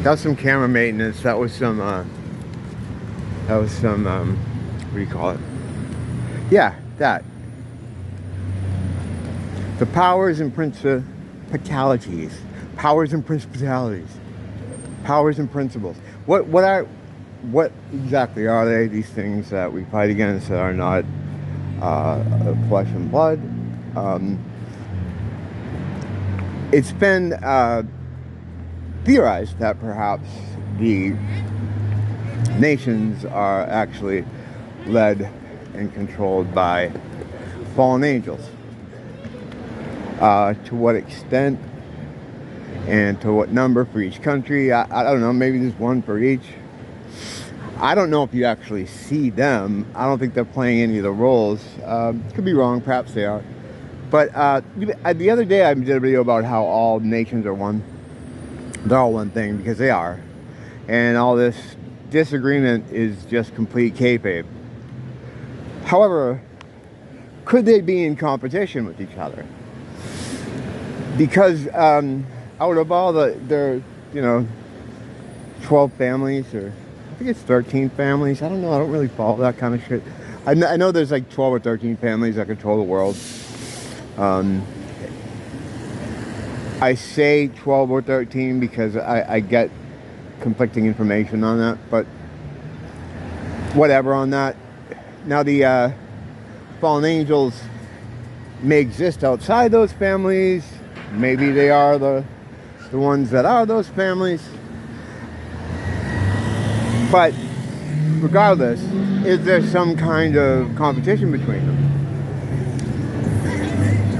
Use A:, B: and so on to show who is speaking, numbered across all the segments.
A: That was some camera maintenance. That was some, what do you call it? Yeah, that. The powers and principalities. Powers and principalities. Powers and principles. What exactly are they? These things that we fight against that are not flesh and blood. It's been theorized that perhaps the nations are actually led and controlled by fallen angels. To what extent and to what number for each country, I don't know, maybe there's one for each. I don't know if you actually see them. I don't think they're playing any of the roles. Could be wrong, perhaps they are. But the other day I did a video about how all nations are one. They're all one thing, because they are. And all this disagreement is just complete kayfabe. However, could they be in competition with each other? Because out of all their 12 families, or I think it's 13 families. I don't know. I don't really follow that kind of shit. I know there's like 12 or 13 families that control the world. I say 12 or 13 because I get conflicting information on that, but whatever on that. Now the fallen angels may exist outside those families. Maybe they are the ones that are those families. But regardless, is there some kind of competition between them?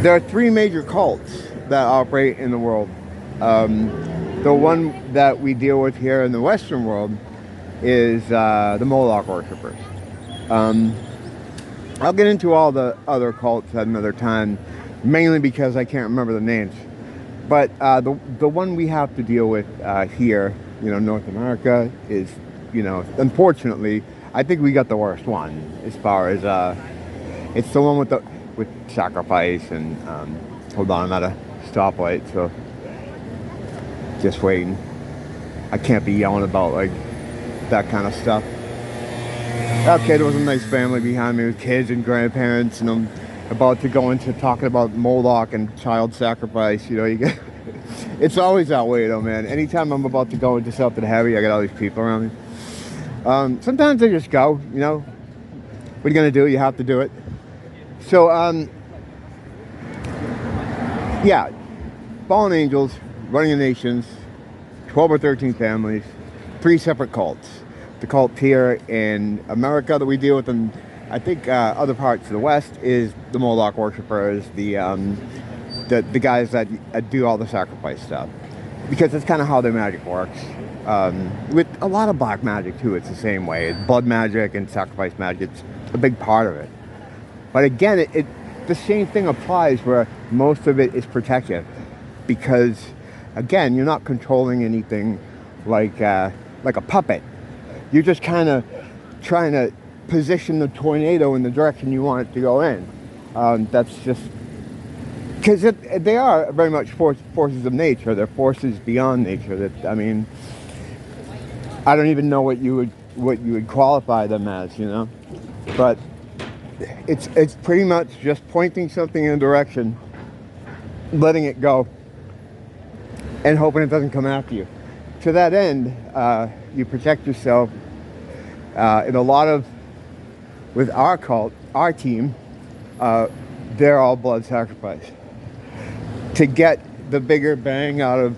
A: There are three major cults that operate in the world. The one that we deal with here in the Western world is the Moloch worshippers. I'll get into all the other cults at another time, mainly because I can't remember the names. But the one we have to deal with here, North America, is, unfortunately, I think we got the worst one as far as it's the one with sacrifice and hold on, I'm at a stoplight, so just waiting. I can't be yelling about like that kind of stuff. Okay, there was a nice family behind me with kids and grandparents, and I'm about to go into talking about Moloch and child sacrifice. You get it's always that way though, man. Anytime I'm about to go into something heavy, I got all these people around me. Sometimes I just go, what are you gonna do? You have to do it. So yeah, fallen angels running the nations, 12 or 13 families, 3 separate cults. The cult here in America that we deal with, and I think other parts of the West, is the Moloch worshippers, the guys that do all the sacrifice stuff, because that's kind of how their magic works. With a lot of black magic too, it's the same way. Blood magic and sacrifice magic, it's a big part of it. But again, the same thing applies where most of it is protective, because again, you're not controlling anything like a puppet. You're just kind of trying to position the tornado in the direction you want it to go in. That's just because they are very much forces of nature. They're forces beyond nature. I don't even know what you would qualify them as, but it's pretty much just pointing something in a direction, letting it go, and hoping it doesn't come after you. To that end, you protect yourself. In a lot of, with our cult, our team, they're all blood sacrifice. To get the bigger bang out of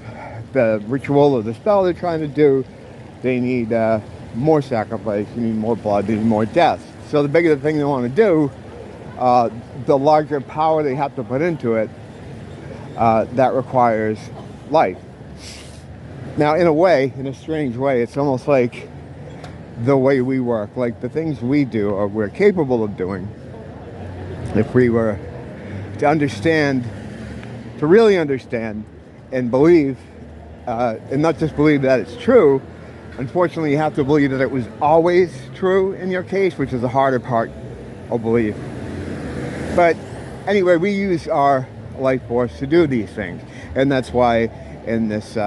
A: the ritual or the spell they're trying to do, they need more sacrifice, you need more blood, they need more death. So the bigger the thing they want to do, the larger power they have to put into it, that requires life. Now, in a strange way, it's almost like the way we work, like the things we do or we're capable of doing. If we were to really understand and believe, and not just believe that it's true, unfortunately you have to believe that it was always true in your case, which is the harder part of belief. But anyway, we use our life force to do these things, and that's why in this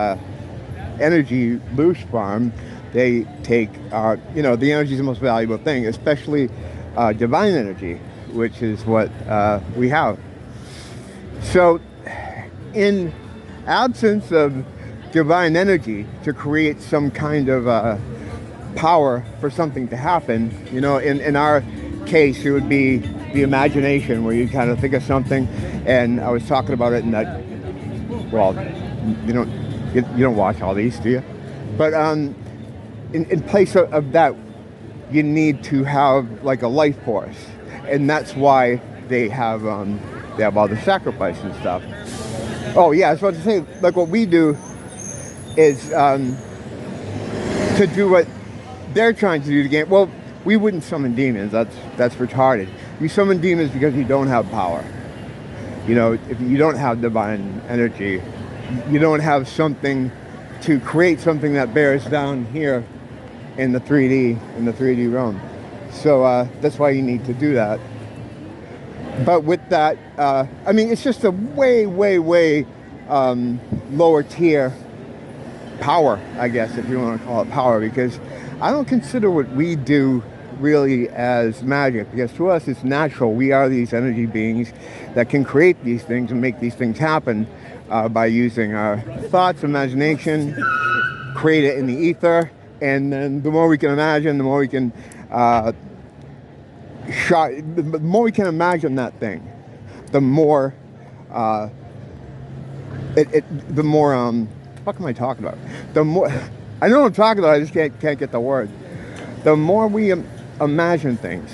A: energy loose from, they take, you know, the energy is the most valuable thing, especially divine energy, which is what we have. So in absence of divine energy to create some kind of power for something to happen, you know, in our case, it would be the imagination, where you kind of think of something, and I was talking about it in that, well, you don't watch all these, do you? But in place of that, you need to have like a life force, and that's why they have all the sacrifice and stuff. Oh yeah, I was about to say, like, what we do is to do what they're trying to do to gain. Well, we wouldn't summon demons. That's retarded. You summon demons because you don't have power. You know, if you don't have divine energy, you don't have something to create something that bears down here in the 3D realm. So that's why you need to do that. But with that, I mean, it's just a way lower tier power, I guess, if you want to call it power, because I don't consider what we do really as magic, because to us it's natural. We are these energy beings that can create these things and make these things happen by using our thoughts, imagination, create it in the ether, and then the more we can imagine, the more we can the more we can imagine that thing, the more the more what am I talking about? The more I know what I'm talking about, I just can't get the word. The more we imagine things,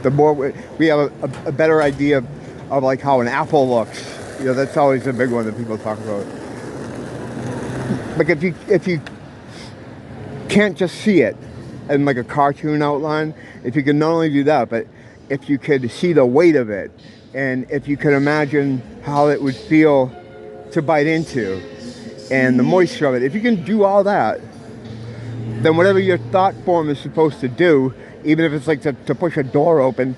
A: the more we have a better idea of like how an apple looks. You know, that's always a big one that people talk about. Like if you can't just see it in like a cartoon outline, if you can not only do that, but if you could see the weight of it, and if you could imagine how it would feel to bite into, and the moisture of it, if you can do all that, then whatever your thought form is supposed to do, even if it's like to push a door open,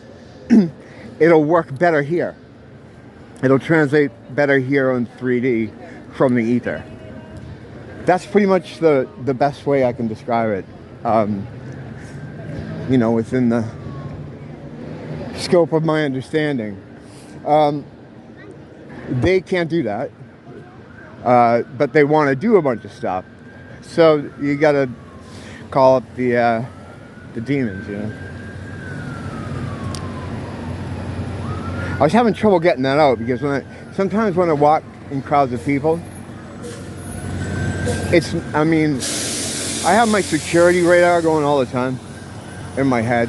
A: it'll work better here. It'll translate better here on 3D from the ether. That's pretty much the best way I can describe it. You know, within the scope of my understanding. They can't do that, but they want to do a bunch of stuff. So you gotta call up the demons, you know. I was having trouble getting that out because sometimes when I walk in crowds of people, I mean, I have my security radar going all the time in my head,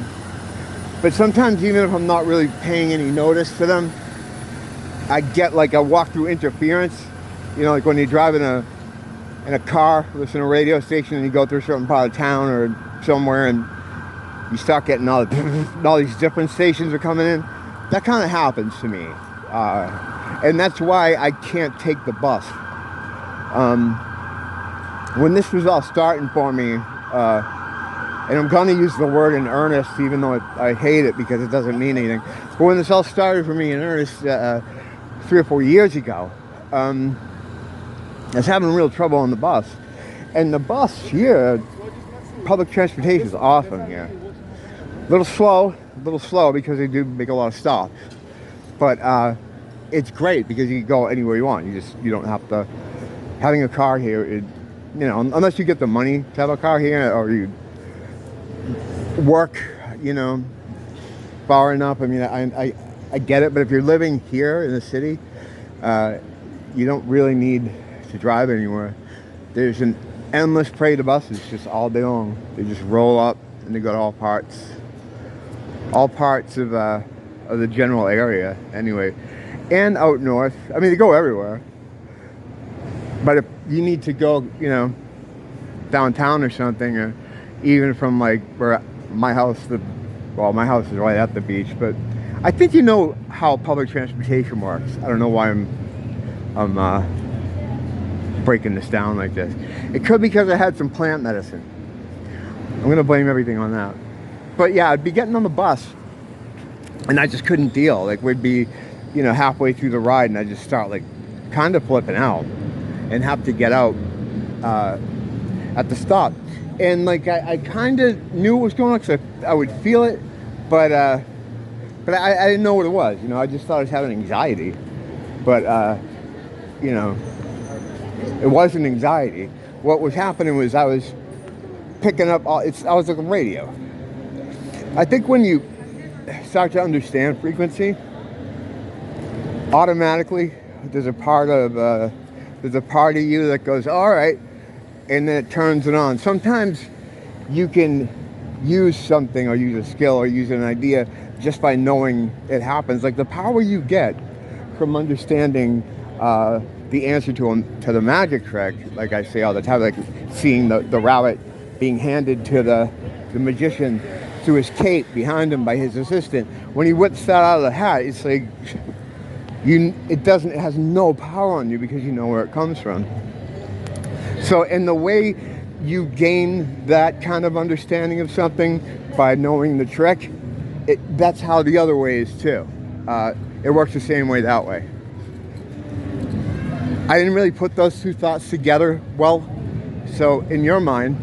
A: but sometimes even if I'm not really paying any notice to them, I get like a walk through interference, you know, like when you're driving in a car, listen to a radio station, and you go through a certain part of town or somewhere, and you start getting all these different stations are coming in. That kind of happens to me, and that's why I can't take the bus. When this was all starting for me, and I'm going to use the word in earnest, even though I hate it because it doesn't mean anything. But when this all started for me in earnest 3 or 4 years ago, I was having real trouble on the bus. And the bus here, public transportation is awesome here. A little slow because they do make a lot of stops. But it's great because you can go anywhere you want. You don't have to, having a car here, you know, unless you get the money to have a car here, or you work, you know, far enough. I mean, I get it, but if you're living here in the city, you don't really need to drive anywhere. There's an endless parade of buses just all day long. They just roll up and they go to all parts of the general area anyway, and out north. I mean, they go everywhere. But if you need to go, you know, downtown or something, or even from like where my house is right at the beach, but I think you know how public transportation works. I don't know why I'm breaking this down like this. It could be because I had some plant medicine. I'm gonna blame everything on that. But yeah, I'd be getting on the bus and I just couldn't deal. Like, we'd be, you know, halfway through the ride and I'd just start like kind of flipping out and have to get out at the stop. And like I kind of knew what was going on because I would feel it, but I didn't know what it was. You know, I just thought I was having anxiety, but you know, it wasn't anxiety. What was happening was I was picking up I was like a radio. I think when you start to understand frequency, automatically there's a part of you that goes, all right, and then it turns it on. Sometimes you can use something or use a skill or use an idea just by knowing it happens. Like the power you get from understanding the answer to the magic trick, like I say all the time, like seeing the rabbit being handed to the magician through his cape behind him by his assistant. When he whips that out of the hat, it's like it has no power on you because you know where it comes from. So in the way you gain that kind of understanding of something by knowing the trick, that's how the other way is too. It works the same way that way. I didn't really put those two thoughts together well. So in your mind,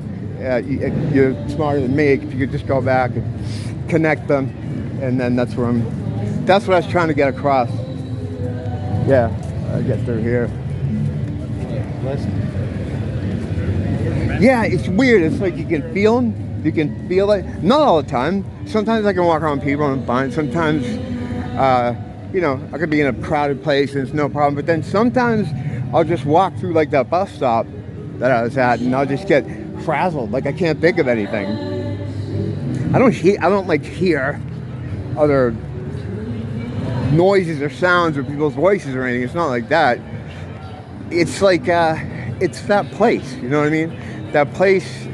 A: you're smarter than me. If you could just go back and connect them, and then that's what I was trying to get across. Yeah, I get through here. Yeah, it's weird. It's like you can feel them. You can feel it. Not all the time. Sometimes I can walk around people and I'm fine. Sometimes, you know, I could be in a crowded place and it's no problem. But then sometimes I'll just walk through like that bus stop that I was at and I'll just get frazzled. Like I can't think of anything. I don't like hear other noises or sounds or people's voices or anything. It's not like that. It's like it's that place, you know what I mean? That place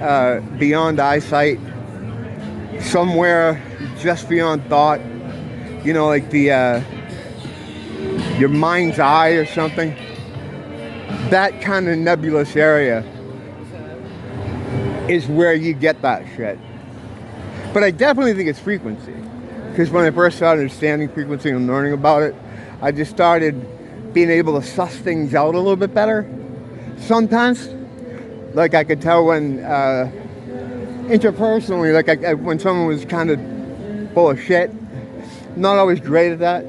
A: beyond eyesight, somewhere just beyond thought, you know, like the your mind's eye or something. That kind of nebulous area is where you get that shit. But I definitely think it's frequency. Because when I first started understanding frequency and learning about it, I just started being able to suss things out a little bit better. Sometimes, like I could tell when, interpersonally, like when someone was kind of full of shit. Not always great at that,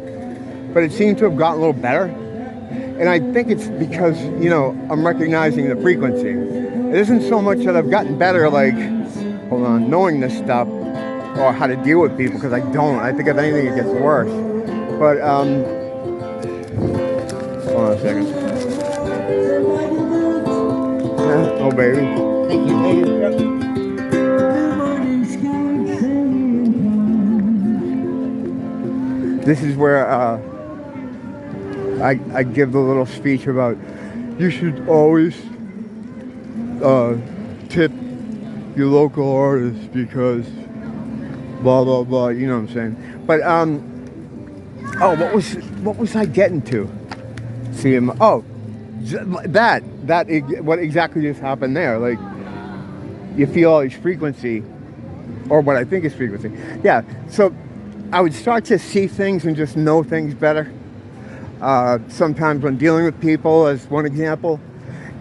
A: but it seemed to have gotten a little better. And I think it's because, you know, I'm recognizing the frequency. It isn't so much that I've gotten better, like, knowing this stuff or how to deal with people, because I don't. I think if anything, it gets worse. But, hold on a second. Oh, baby.
B: Thank you.
A: This is where I give the little speech about you should always tip your local artists because blah blah blah. You know what I'm saying? But what was I getting to? See him? Oh, what exactly just happened there? Like you feel all this frequency, or what I think is frequency. Yeah. So I would start to see things and just know things better. Sometimes when dealing with people, as one example.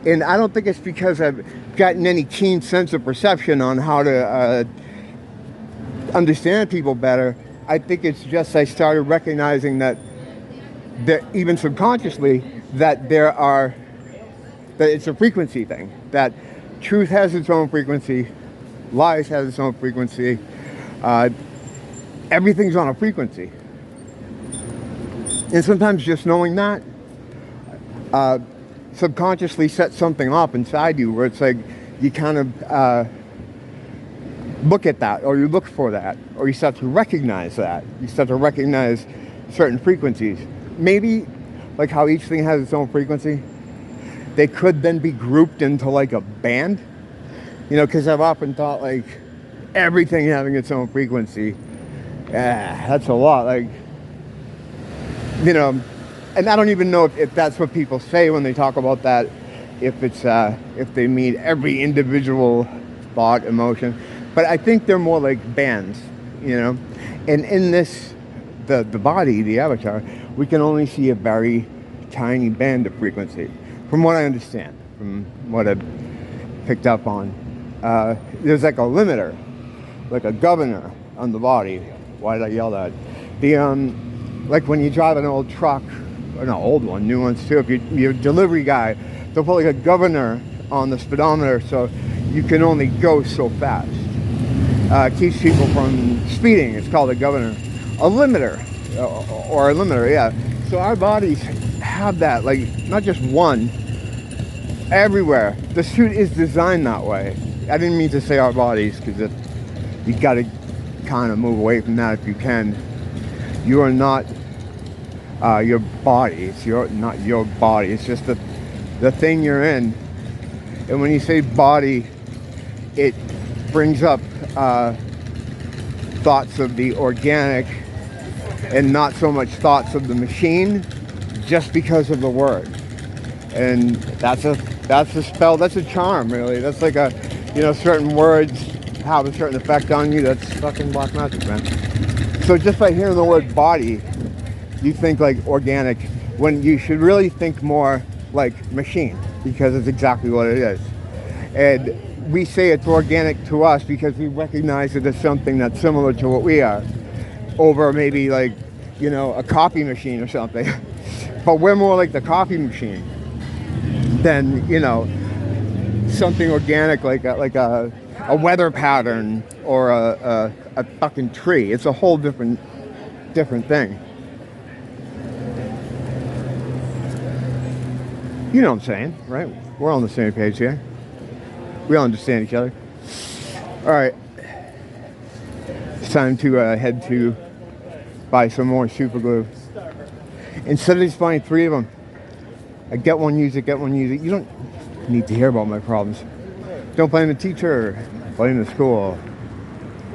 A: And I don't think it's because I've gotten any keen sense of perception on how to understand people better. I think it's just I started recognizing that even subconsciously, that it's a frequency thing. That truth has its own frequency, lies has its own frequency. Everything's on a frequency. And sometimes just knowing that subconsciously sets something off inside you where it's like you kind of look at that, or you look for that, or you start to recognize that. You start to recognize certain frequencies. Maybe like how each thing has its own frequency, they could then be grouped into like a band. You know, because I've often thought like everything having its own frequency. That's a lot. Like, you know, and I don't even know if that's what people say when they talk about that, if they mean every individual thought, emotion. But I think they're more like bands, you know. And in this, the body, the avatar, we can only see a very tiny band of frequency, from what I understand, from what I've picked up on. There's like a limiter, like a governor on the body. Why did I yell that? The like when you drive an old truck, or not old one, new ones too. If you're a delivery guy, they'll put like a governor on the speedometer so you can only go so fast. Keeps people from speeding. It's called a governor, a limiter, or a limiter. Yeah. So our bodies have that, like not just one. Everywhere. The suit is designed that way. I didn't mean to say our bodies, because you got to kind of move away from that if you can. You are not your body. It's not your body. It's just the thing you're in. And when you say body, it brings up thoughts of the organic and not so much thoughts of the machine, just because of the word. And that's a spell. That's a charm, really. That's like a, certain words have a certain effect on you. That's fucking black magic, man. So just by hearing the word body, you think like organic, when you should really think more like machine, because it's exactly what it is. And we say it's organic to us because we recognize it as something that's similar to what we are, over maybe like, a copy machine or something. But we're more like the coffee machine than, something organic like a weather pattern or a fucking tree. It's a whole different thing. You know what I'm saying, right? We're all on the same page here. We all understand each other. All right. It's time to head to buy some more super glue. Instead of just buying 3 of them, I get one, use it, get one, use it. You don't need to hear about my problems. Don't blame the teacher, blame the school.